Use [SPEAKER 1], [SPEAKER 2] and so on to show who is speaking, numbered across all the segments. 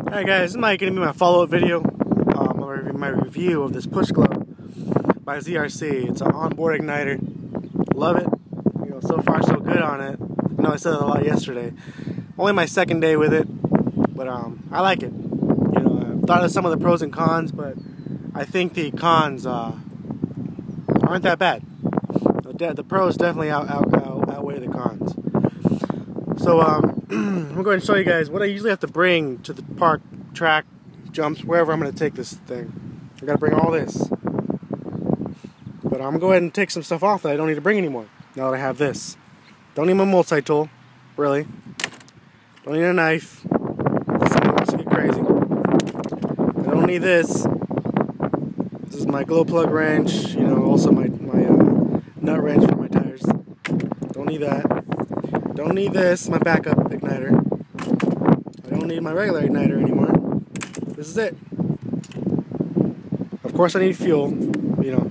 [SPEAKER 1] Alright guys, this is going to be my follow-up video. My review of this Pushglo by ZRC. It's an onboard igniter. Love it. You know, so far so good on it. I know I said that a lot yesterday. Only my second day with it, but I like it. You know, I thought of some of the pros and cons, but I think the cons aren't that bad. The pros definitely outweigh the cons. So I'm going to go ahead and show you guys what I usually have to bring to the park, track, jumps, wherever I'm going to take this thing. I got to bring all this. But I'm going to go ahead and take some stuff off that I don't need to bring anymore now that I have this. Don't need my multi-tool, really. Don't need a knife. Someone wants to get crazy. I don't need this. This is my glow plug wrench, you know, also my nut wrench for my tires. Don't need that. Don't need this, my backup igniter. I don't need my regular igniter anymore. This is it. Of course I need fuel, you know.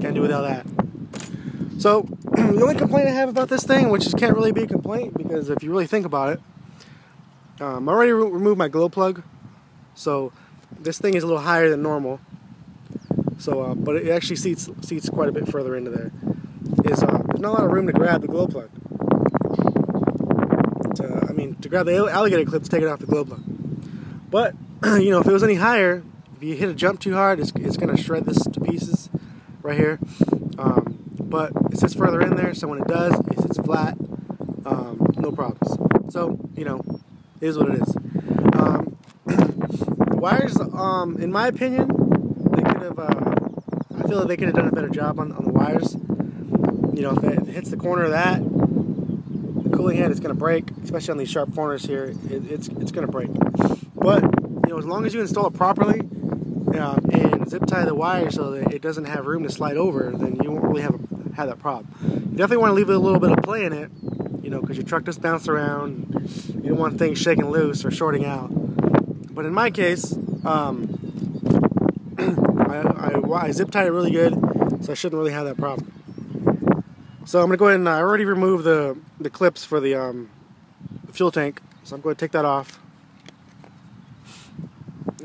[SPEAKER 1] Can't do without that. So, the only complaint I have about this thing, which can't really be a complaint, because if you really think about it, I already removed my glow plug, so this thing is a little higher than normal. So, but it actually seats quite a bit further into there. There's not a lot of room to grab the glow plug. To grab the alligator clip to take it off the glow plug. But, you know, if it was any higher, if you hit a jump too hard, it's going to shred this to pieces right here. But it sits further in there, so when it does, it sits flat. No problems. So, you know, it is what it is. The wires, in my opinion, they could have, I feel that they could have done a better job on the wires. You know, if it hits the corner of that, the cooling head is going to break, especially on these sharp corners here. It's going to break. But, you know, as long as you install it properly and zip tie the wire so that it doesn't have room to slide over, then you won't really have that problem. You definitely want to leave a little bit of play in it, you know, because your truck just bounces around. You don't want things shaking loose or shorting out. But in my case, I zip tied it really good, so I shouldn't really have that problem. So I'm going to go ahead and I already removed the clips for the fuel tank, so I'm going to take that off.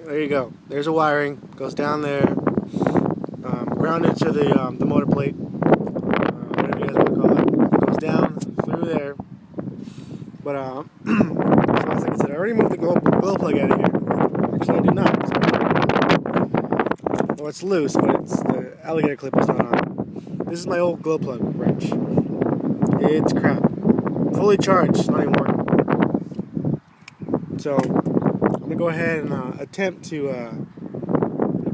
[SPEAKER 1] There you go. There's a wiring. Goes down there, grounded to the motor plate, whatever you guys want to call it. It goes down through there. But so like I said, I already moved the glow plug out of here. Actually, I did not. Well, it's loose, but the alligator clip is not on. This is my old glow plug wrench. It's crap. Fully charged, not even working. So I'm gonna go ahead and attempt to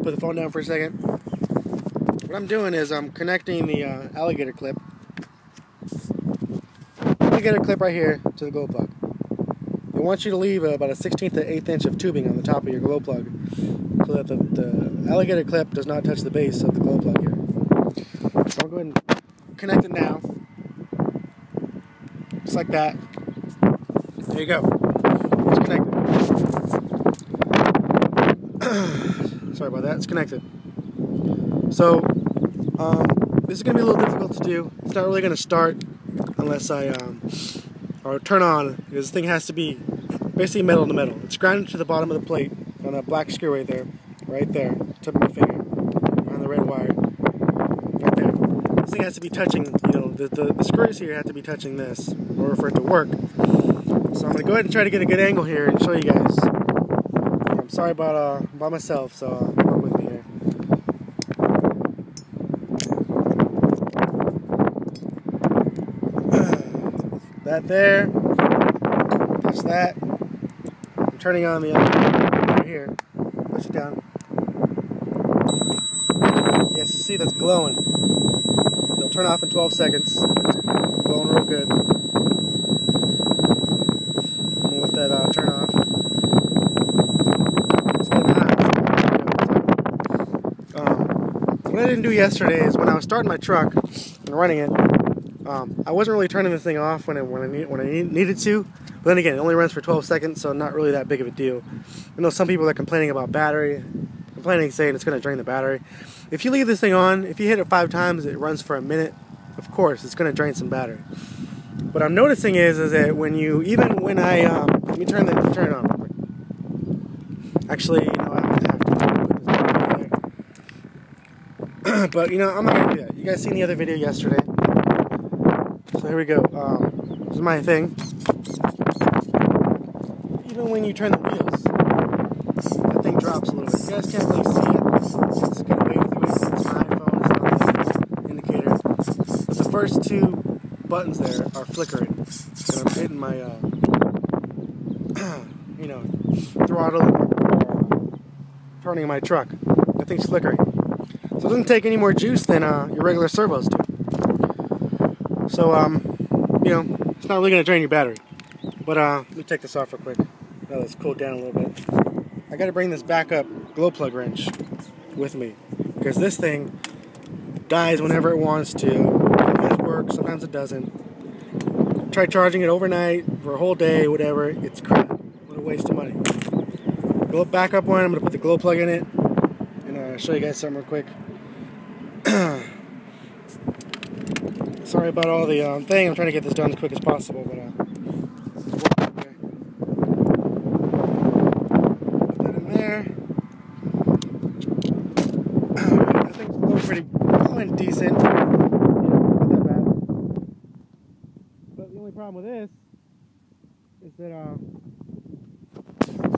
[SPEAKER 1] put the phone down for a second. What I'm doing is I'm connecting the alligator clip right here to the glow plug. I want you to leave about a 1/16 to 1/8 inch of tubing on the top of your glow plug so that the alligator clip does not touch the base of the glow plug here. So I'll go ahead and connect it now. Just like that. There you go. It's connected. Sorry about that. It's connected. So, this is going to be a little difficult to do. It's not really going to start unless or turn on, because this thing has to be basically metal to metal. It's grounded to the bottom of the plate on that black screw right there, tip of my finger, on the red wire, right there. This thing has to be touching, you know, the screws here have to be touching this in order for it to work. So I'm going to go ahead and try to get a good angle here and show you guys. I'm sorry about by myself, so work with me here. That there, push that. I'm turning on the other right here. Push it down. Yes, you see that's glowing. It'll turn off in 12 seconds. It's glowing real good. I'm gonna let that turn off. It's getting hot. What I didn't do yesterday is when I was starting my truck and running it, I wasn't really turning the thing off when I needed to, but then again, it only runs for 12 seconds, so not really that big of a deal. I know some people are complaining about battery, saying it's going to drain the battery. If you leave this thing on, if you hit it 5 times, it runs for a minute. Of course, it's going to drain some battery. What I'm noticing is that when I let me turn it on real quick. Actually, I'm gonna have to put this back there. But I'm not gonna do that. You guys seen the other video yesterday. So here we go. This is my thing. Even when you turn the wheels, that thing drops a little bit. You guys can't really see it. It's gonna wave through it. It's my iPhone. It's not the indicator. But the first two buttons there are flickering, and I'm hitting my throttle or turning my truck. That thing's flickering. So it doesn't take any more juice than your regular servos do. So it's not really gonna drain your battery. But let me take this off real quick. Now let's cool down a little bit. I gotta bring this backup glow plug wrench with me because this thing dies whenever it wants to. Sometimes it works, sometimes it doesn't. Try charging it overnight for a whole day, whatever. It's crap. What a waste of money. Glow backup one. I'm gonna put the glow plug in it, and I'll show you guys something real quick. Sorry about all the thing. I'm trying to get this done as quick as possible, but going decent, not that bad. But the only problem with this is that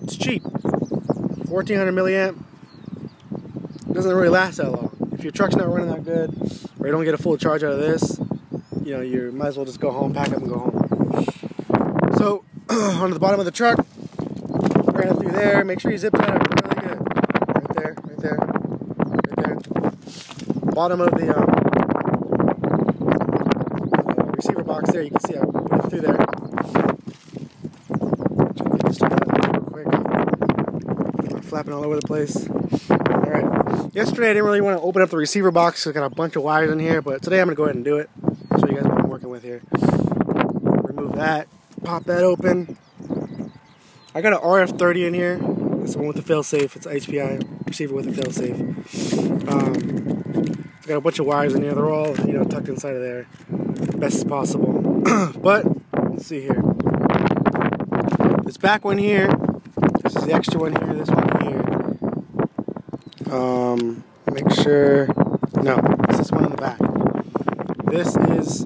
[SPEAKER 1] it's cheap. 1400 milliamp doesn't really last that long. If your truck's not running that good, or you don't get a full charge out of this, you might as well just go home, pack up, and go home. So onto the bottom of the truck, run it through there. Make sure you zip that up really good. Right there, right there, right there. Bottom of the receiver box there, you can see I put it through there. Just real quick. I'm flapping all over the place. Alright. Yesterday I didn't really want to open up the receiver box because I got a bunch of wires in here, but today I'm going to go ahead and do it. Show you guys what I'm working with here. Remove that. Pop that open. I got an RF30 in here. It's the one with the fail-safe. It's an HPI receiver with a fail-safe. It's got a bunch of wires in here. They're all, tucked inside of there, best as possible. But let's see here. This back one here. This is the extra one here. This one here. Make sure. No, it's this one in the back. This is.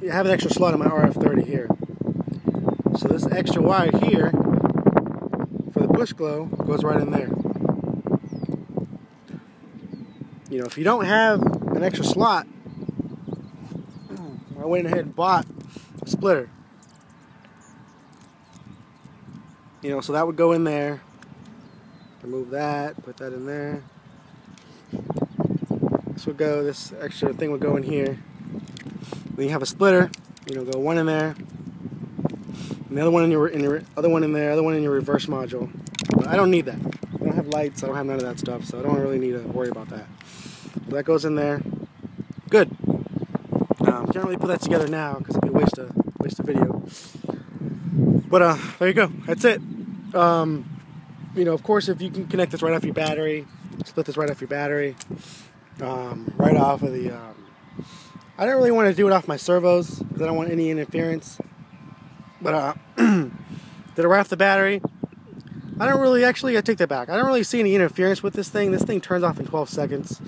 [SPEAKER 1] I have an extra slot in my RF30 here. So this extra wire here for the Pushglo goes right in there. If you don't have an extra slot, I went ahead and bought a splitter. So that would go in there. Remove that, put that in there. This extra thing would go in here. Then you have a splitter. Go one in there, and the other one in your other one in there, other one in your reverse module. But I don't need that. I don't have lights. I don't have none of that stuff, so I don't really need to worry about that. So that goes in there. Good. Can't really put that together now because it'd be a waste of video. But there you go. That's it. Of course, if you can connect this right off your battery, split this right off your battery, right off of the. I don't really want to do it off my servos because I don't want any interference. But did it right off the battery? I don't really, I take that back. I don't really see any interference with this thing. This thing turns off in 12 seconds.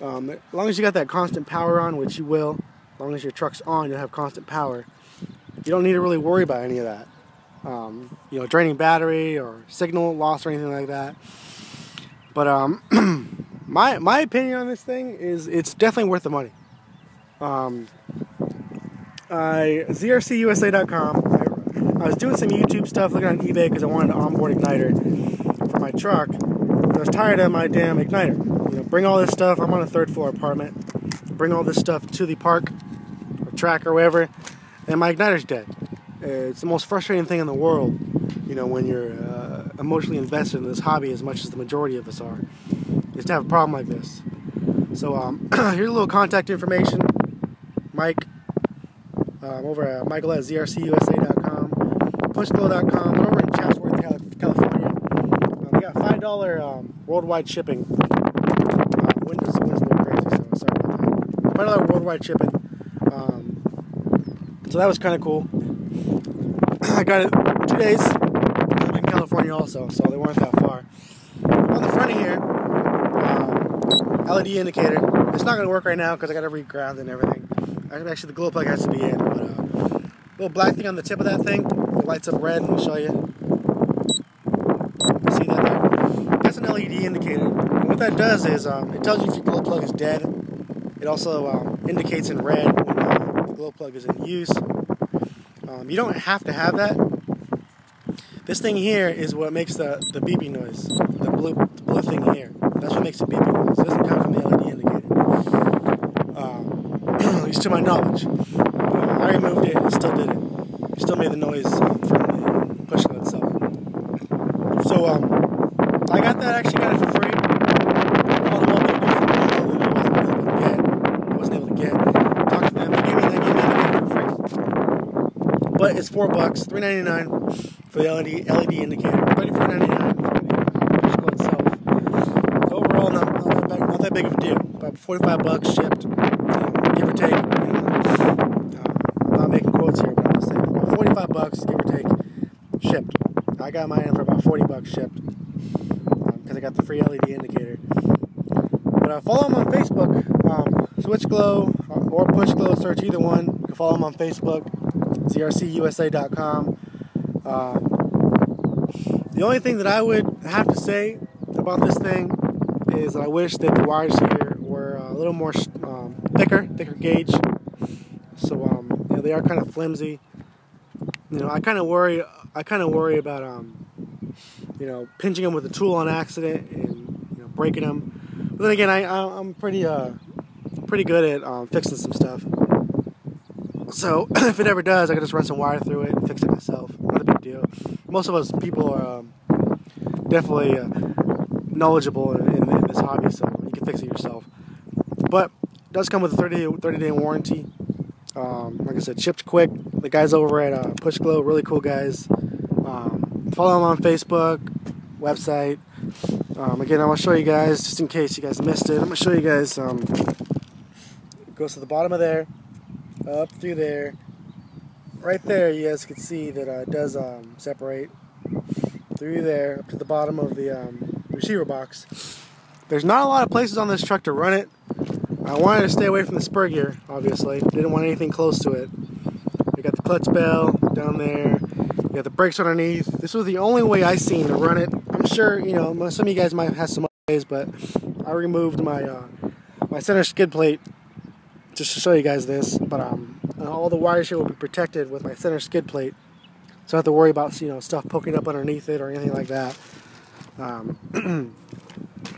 [SPEAKER 1] As long as you got that constant power on, which you will, as long as your truck's on, you'll have constant power. You don't need to really worry about any of that. Draining battery or signal loss or anything like that. But my opinion on this thing is it's definitely worth the money. ZRCUSA.com. I was doing some YouTube stuff, looking on eBay because I wanted an onboard igniter for my truck. I was tired of my damn igniter. Bring all this stuff. I'm on a 3rd floor apartment. Bring all this stuff to the park or track or wherever, and my igniter's dead. It's the most frustrating thing in the world, when you're emotionally invested in this hobby as much as the majority of us are, is to have a problem like this. So here's a little contact information. Mike, over at Michael at ZRCUSA.com, Pushglo.com. We're over in Chatsworth, California. We got $5 worldwide shipping. Window's been crazy, so sorry about that. $5 worldwide shipping. So that was kind of cool. I got it 2 days. I'm in California. California also, so they weren't that far. On the front of here, LED indicator. It's not going to work right now because I got to reground and everything. Actually, the glow plug has to be in, but little black thing on the tip of that thing, it lights up red. Let me show you. See that there? That's an LED indicator. And what that does is it tells you if your glow plug is dead. It also indicates in red when the glow plug is in use. You don't have to have that. This thing here is what makes the beeping noise. The blue thing here. That's what makes the beeping noise. It doesn't come from the LED indicator. At least to my knowledge. I removed it and it still did it. It still made the noise from the Pushglo itself. So I got that, actually got it for free. Called them up, I wasn't able to get. Talked to them, they gave me that for free. But it's $4, $3.99 for the LED indicator, $34.99 for the Pushglo itself. So overall, not that big of a deal. About $45 shipped, give or take. I'm not making quotes here, but I'm just saying about $45, give or take, shipped. I got mine for about $40 shipped because I got the free LED indicator. But follow them on Facebook, Switchglo or Pushglo. Search either one. You can follow them on Facebook, ZRCUSA.com. The only thing that I would have to say about this thing is that I wish that the wires here were a little more thicker gauge. So you know, they are kind of flimsy. You know, I kind of worry about you know, pinching them with a tool on accident and, you know, breaking them. But then again, I'm pretty good at fixing some stuff. So if it ever does, I can just run some wire through it and fix it myself. Not a big deal. Most of us people are definitely knowledgeable in this hobby, so you can fix it yourself. But it does come with a 30-day warranty. Like I said, shipped quick. The guys over at Pushglo, really cool guys. Follow them on Facebook, website. Again, I'm going to show you guys, just in case you guys missed it, I'm going to show you guys, it goes to the bottom of there, up through there. Right there, you guys can see that it does separate through there, up to the bottom of the receiver box. There's not a lot of places on this truck to run it. I wanted to stay away from the spur gear, obviously. Didn't want anything close to it. We got the clutch bell down there. We got the brakes underneath. This was the only way I seen to run it. I'm sure, you know, some of you guys might have some other ways, but I removed my my center skid plate just to show you guys this. But all the wires here will be protected with my center skid plate, so I don't have to worry about, you know, stuff poking up underneath it or anything like that.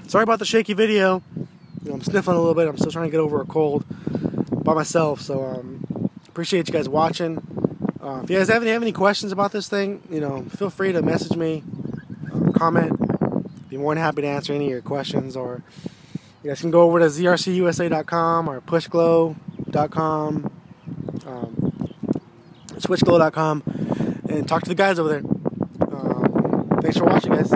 [SPEAKER 1] Sorry about the shaky video. You know, I'm sniffling a little bit. I'm still trying to get over a cold by myself. So appreciate you guys watching. If you guys have any questions about this thing, you know, feel free to message me, comment. Be more than happy to answer any of your questions. Or you guys can go over to ZRCUSA.com or Pushglo.com, Switchglo.com, and talk to the guys over there. Thanks for watching, guys.